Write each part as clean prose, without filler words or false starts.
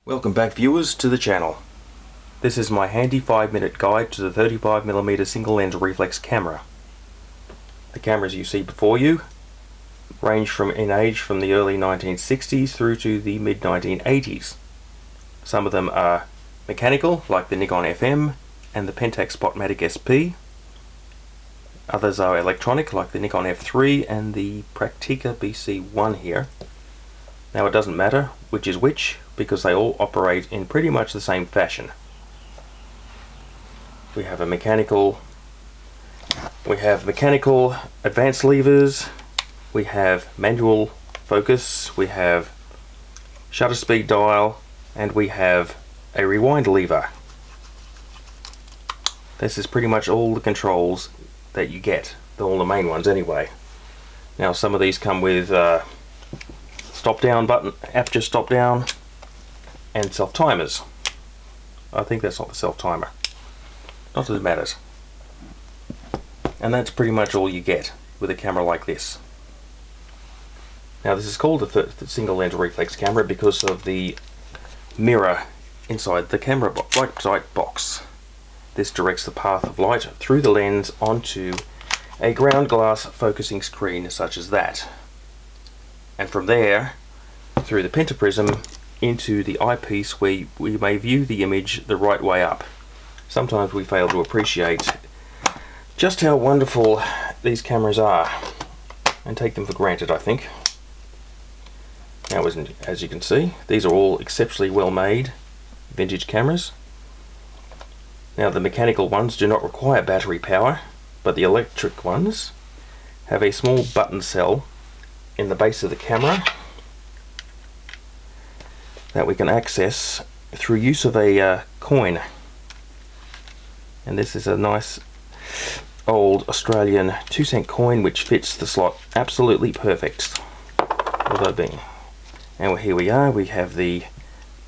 Welcome back, viewers, to the channel. This is my handy 5-minute guide to the 35mm single lens reflex camera. The cameras you see before you range in age from the early 1960s through to the mid 1980s. Some of them are mechanical, like the Nikon FM and the Pentax Spotmatic SP. Others are electronic, like the Nikon F3 and the Praktica BC1 here. Now it doesn't matter which is which, because they all operate in pretty much the same fashion. We have mechanical advanced levers, we have manual focus, we have shutter speed dial, and we have a rewind lever. This is pretty much all the controls that you get, all the main ones anyway. Now some of these come with stop down button, aperture stop down, and self timers. I think that's not the self timer. Not that it matters. And that's pretty much all you get with a camera like this. Now this is called the single lens reflex camera because of the mirror inside the camera light sight box. This directs the path of light through the lens onto a ground glass focusing screen such as that, and from there through the pentaprism into the eyepiece, where we may view the image the right way up. Sometimes we fail to appreciate just how wonderful these cameras are and take them for granted, I think. Now, as you can see, these are all exceptionally well made vintage cameras. Now the mechanical ones do not require battery power, but the electric ones have a small button cell in the base of the camera that we can access through use of a coin. And this is a nice old Australian 2-cent coin which fits the slot absolutely perfect. Although being, and here we are, we have the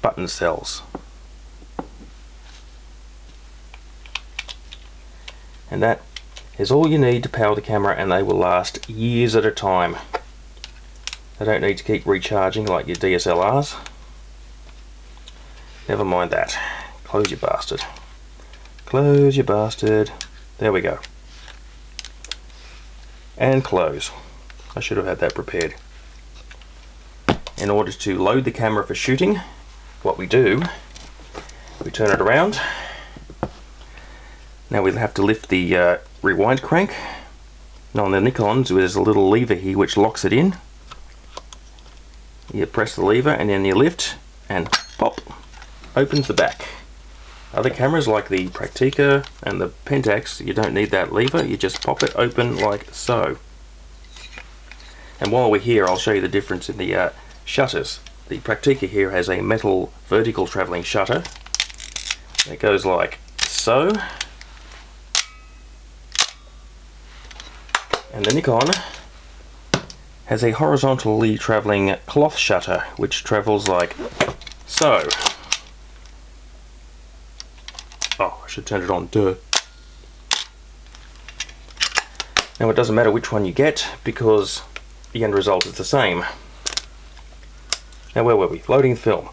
button cells. And that is all you need to power the camera, and they will last years at a time. They don't need to keep recharging like your DSLRs. Never mind that. Close your bastard. Close your bastard. There we go. And close. I should have had that prepared. In order to load the camera for shooting, what we do, we turn it around. Now we'll have to lift the rewind crank. Now on the Nikons there's a little lever here which locks it in. You press the lever and then you lift and pop, opens the back. Other cameras like the Praktica and the Pentax, you don't need that lever, you just pop it open like so. And while we're here, I'll show you the difference in the shutters. The Praktica here has a metal vertical travelling shutter. It goes like so. And the Nikon has a horizontally travelling cloth shutter which travels like so. Oh, I should turn it on, duh. Now it doesn't matter which one you get because the end result is the same. Now where were we? Loading film.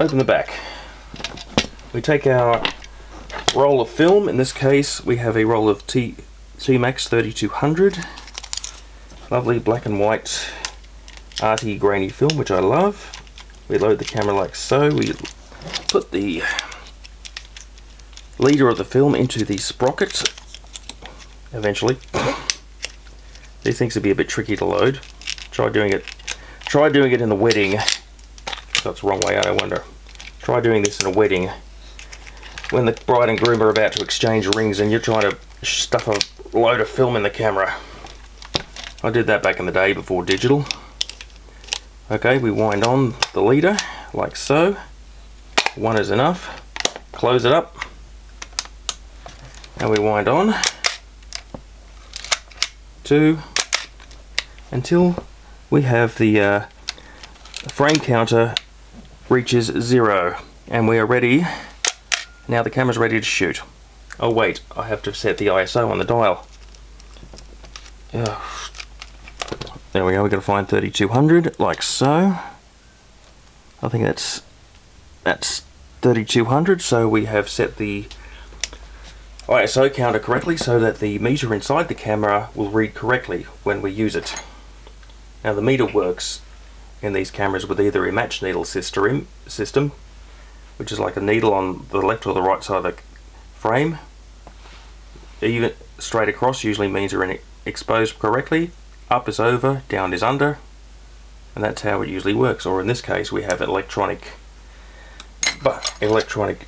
Open the back. We take our roll of film. In this case we have a roll of T-Max 3200. Lovely black and white arty grainy film which I love. We load the camera like so. We put the leader of the film into the sprocket eventually. These things would be a bit tricky to load. Try doing it in the wedding. That's the wrong way out, I wonder. Try doing this in a wedding when the bride and groom are about to exchange rings and you're trying to stuff a load of film in the camera. I did that back in the day before digital. Okay, we wind on the leader like so. One is enough. Close it up. And we wind on. 2 until we have the frame counter reaches 0, and we are ready. Now the camera's ready to shoot. Oh wait, I have to set the ISO on the dial. There we go, we've got to find 3200 like so. I think that's 3200, so we have set the ISO counter correctly so that the meter inside the camera will read correctly when we use it. Now the meter works in these cameras with either a match needle system, which is like a needle on the left or the right side of the frame. Even straight across usually means they're exposed correctly. Up is over, down is under, and that's how it usually works. Or in this case we have an electronic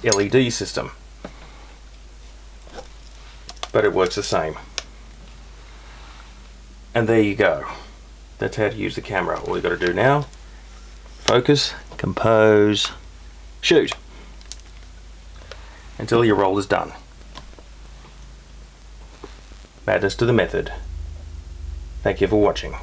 LED system, but it works the same. And there you go. That's how to use the camera. All you've got to do now, focus, compose, shoot, until your roll is done. Madness to the method. Thank you for watching.